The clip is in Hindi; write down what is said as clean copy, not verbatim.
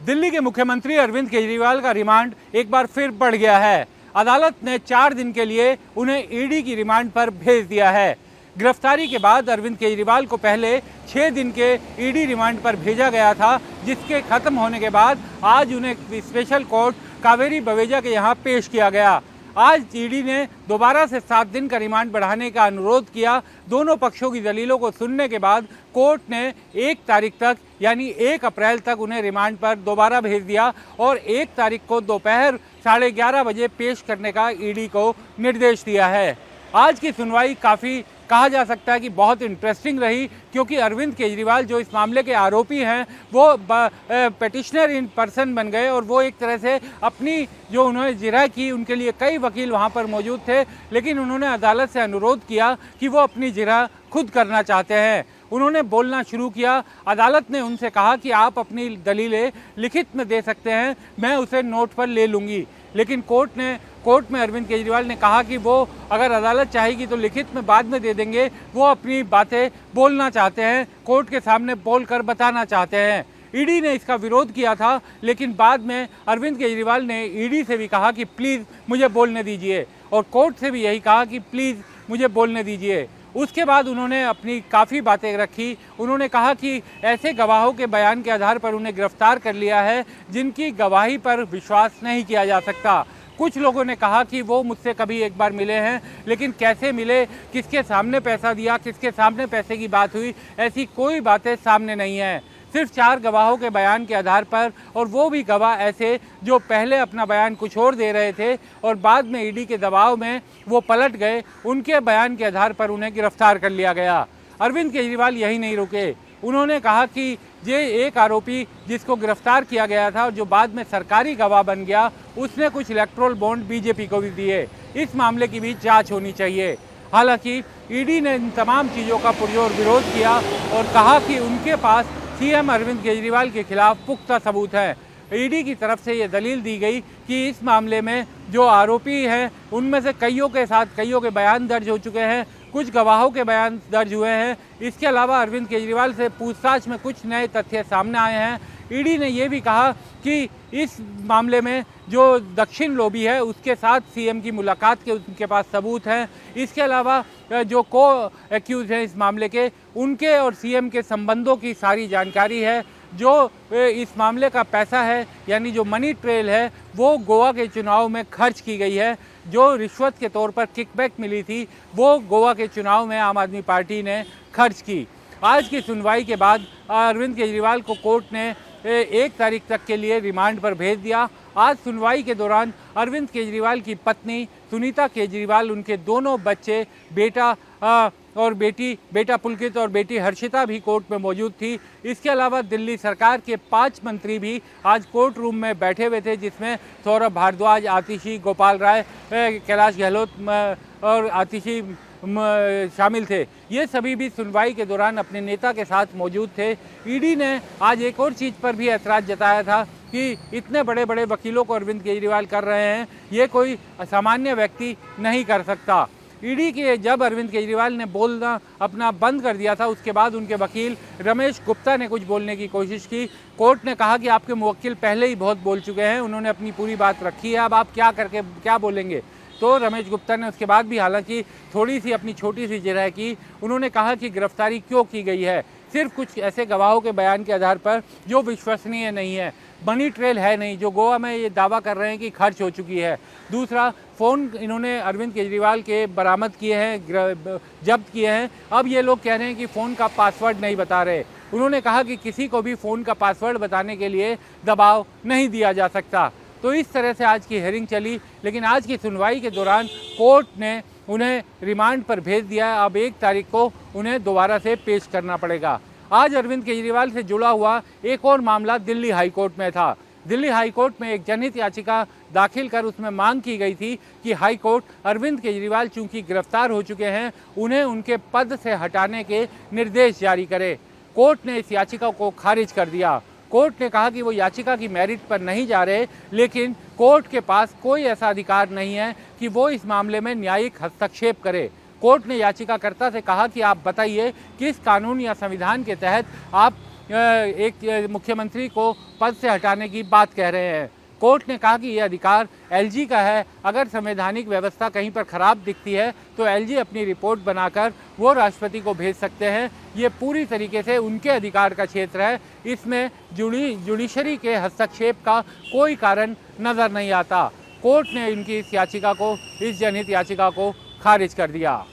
दिल्ली के मुख्यमंत्री अरविंद केजरीवाल का रिमांड एक बार फिर बढ़ गया है। अदालत ने 4 दिन के लिए उन्हें ईडी की रिमांड पर भेज दिया है। गिरफ्तारी के बाद अरविंद केजरीवाल को पहले 6 दिन के ईडी रिमांड पर भेजा गया था, जिसके खत्म होने के बाद आज उन्हें स्पेशल कोर्ट कावेरी बवेजा के यहाँ पेश किया गया। आज ईडी ने दोबारा से 7 दिन का रिमांड बढ़ाने का अनुरोध किया। दोनों पक्षों की दलीलों को सुनने के बाद कोर्ट ने 1 तारीख तक यानी 1 अप्रैल तक उन्हें रिमांड पर दोबारा भेज दिया और 1 तारीख को दोपहर 11:30 बजे पेश करने का ईडी को निर्देश दिया है। आज की सुनवाई काफ़ी कहा जा सकता है कि बहुत इंटरेस्टिंग रही, क्योंकि अरविंद केजरीवाल जो इस मामले के आरोपी हैं वो पिटिशनर इन पर्सन बन गए और वो एक तरह से अपनी जो उन्होंने जिरह की, उनके लिए कई वकील वहाँ पर मौजूद थे, लेकिन उन्होंने अदालत से अनुरोध किया कि वो अपनी जिरह खुद करना चाहते हैं। उन्होंने बोलना शुरू किया। अदालत ने उनसे कहा कि आप अपनी दलीलें लिखित में दे सकते हैं, मैं उसे नोट पर ले लूँगी, लेकिन कोर्ट में अरविंद केजरीवाल ने कहा कि वो अगर अदालत चाहेगी तो लिखित में बाद में दे देंगे। वो अपनी बातें बोलना चाहते हैं, कोर्ट के सामने बोलकर बताना चाहते हैं। ईडी ने इसका विरोध किया था, लेकिन बाद में अरविंद केजरीवाल ने ईडी से भी कहा कि प्लीज़ मुझे बोलने दीजिए, और कोर्ट से भी यही कहा कि प्लीज़ मुझे बोलने दीजिए। उसके बाद उन्होंने अपनी काफ़ी बातें रखी। उन्होंने कहा कि ऐसे गवाहों के बयान के आधार पर उन्हें गिरफ्तार कर लिया है जिनकी गवाही पर विश्वास नहीं किया जा सकता। कुछ लोगों ने कहा कि वो मुझसे कभी एक बार मिले हैं, लेकिन कैसे मिले, किसके सामने पैसा दिया, किसके सामने पैसे की बात हुई, ऐसी कोई बातें सामने नहीं हैं। सिर्फ 4 गवाहों के बयान के आधार पर, और वो भी गवाह ऐसे जो पहले अपना बयान कुछ और दे रहे थे और बाद में ईडी के दबाव में वो पलट गए, उनके बयान के आधार पर उन्हें गिरफ्तार कर लिया गया। अरविंद केजरीवाल यही नहीं रुके। उन्होंने कहा कि ये एक आरोपी जिसको गिरफ्तार किया गया था और जो बाद में सरकारी गवाह बन गया, उसने कुछ इलेक्ट्रोल बॉन्ड बीजेपी को भी दिए। इस मामले की भी जांच होनी चाहिए। हालांकि ईडी ने इन तमाम चीज़ों का पुरजोर विरोध किया और कहा कि उनके पास सीएम अरविंद केजरीवाल के खिलाफ पुख्ता सबूत है। ईडी की तरफ से ये दलील दी गई कि इस मामले में जो आरोपी हैं उनमें से कईयों के बयान दर्ज हो चुके हैं, कुछ गवाहों के बयान दर्ज हुए हैं। इसके अलावा अरविंद केजरीवाल से पूछताछ में कुछ नए तथ्य सामने आए हैं। ईडी ने ये भी कहा कि इस मामले में जो दक्षिण लॉबी है उसके साथ सीएम की मुलाकात के उनके पास सबूत हैं। इसके अलावा जो को एक्यूज हैं इस मामले के, उनके और सीएम के संबंधों की सारी जानकारी है। जो इस मामले का पैसा है यानी जो मनी ट्रेल है वो गोवा के चुनाव में खर्च की गई है। जो रिश्वत के तौर पर किकबैक मिली थी वो गोवा के चुनाव में आम आदमी पार्टी ने खर्च की। आज की सुनवाई के बाद अरविंद केजरीवाल को कोर्ट ने 1 तारीख तक के लिए रिमांड पर भेज दिया। आज सुनवाई के दौरान अरविंद केजरीवाल की पत्नी सुनीता केजरीवाल, उनके दोनों बच्चे, बेटा पुलकित और बेटी हर्षिता भी कोर्ट में मौजूद थी। इसके अलावा दिल्ली सरकार के 5 मंत्री भी आज कोर्ट रूम में बैठे हुए थे, जिसमें सौरभ भारद्वाज, आतिशी, गोपाल राय, कैलाश गहलोत और आतिशी शामिल थे। ये सभी भी सुनवाई के दौरान अपने नेता के साथ मौजूद थे। ईडी ने आज एक और चीज़ पर भी ऐतराज़ जताया था कि इतने बड़े बड़े वकीलों को अरविंद केजरीवाल कर रहे हैं, ये कोई सामान्य व्यक्ति नहीं कर सकता। ईडी के जब अरविंद केजरीवाल ने बोलना अपना बंद कर दिया था, उसके बाद उनके वकील रमेश गुप्ता ने कुछ बोलने की कोशिश की। कोर्ट ने कहा कि आपके मुवक्किल पहले ही बहुत बोल चुके हैं, उन्होंने अपनी पूरी बात रखी है, अब आप क्या बोलेंगे। तो रमेश गुप्ता ने उसके बाद भी हालांकि थोड़ी सी अपनी छोटी सी जिरह की। उन्होंने कहा कि गिरफ्तारी क्यों की गई है, सिर्फ कुछ ऐसे गवाहों के बयान के आधार पर जो विश्वसनीय नहीं है, मनी ट्रेल है नहीं, जो गोवा में ये दावा कर रहे हैं कि खर्च हो चुकी है। दूसरा, फ़ोन इन्होंने अरविंद केजरीवाल के बरामद किए हैं, जब्त किए हैं। अब ये लोग कह रहे हैं कि फ़ोन का पासवर्ड नहीं बता रहे। उन्होंने कहा कि किसी को भी फ़ोन का पासवर्ड बताने के लिए दबाव नहीं दिया जा सकता। तो इस तरह से आज की हेयरिंग चली, लेकिन आज की सुनवाई के दौरान कोर्ट ने उन्हें रिमांड पर भेज दिया है। अब 1 तारीख को उन्हें दोबारा से पेश करना पड़ेगा। आज अरविंद केजरीवाल से जुड़ा हुआ एक और मामला दिल्ली हाई कोर्ट में था। दिल्ली हाई कोर्ट में एक जनहित याचिका दाखिल कर उसमें मांग की गई थी कि हाई कोर्ट अरविंद केजरीवाल चूंकि गिरफ्तार हो चुके हैं, उन्हें उनके पद से हटाने के निर्देश जारी करे। कोर्ट ने इस याचिका को खारिज कर दिया। कोर्ट ने कहा कि वो याचिका की मेरिट पर नहीं जा रहे, लेकिन कोर्ट के पास कोई ऐसा अधिकार नहीं है कि वो इस मामले में न्यायिक हस्तक्षेप करे। कोर्ट ने याचिकाकर्ता से कहा कि आप बताइए किस कानून या संविधान के तहत आप एक मुख्यमंत्री को पद से हटाने की बात कह रहे हैं। कोर्ट ने कहा कि यह अधिकार एलजी का है। अगर संवैधानिक व्यवस्था कहीं पर खराब दिखती है तो एलजी अपनी रिपोर्ट बनाकर वो राष्ट्रपति को भेज सकते हैं। ये पूरी तरीके से उनके अधिकार का क्षेत्र है। इसमें जुडिशरी के हस्तक्षेप का कोई कारण नज़र नहीं आता। कोर्ट ने इनकी इस याचिका को, इस जनहित याचिका को खारिज कर दिया।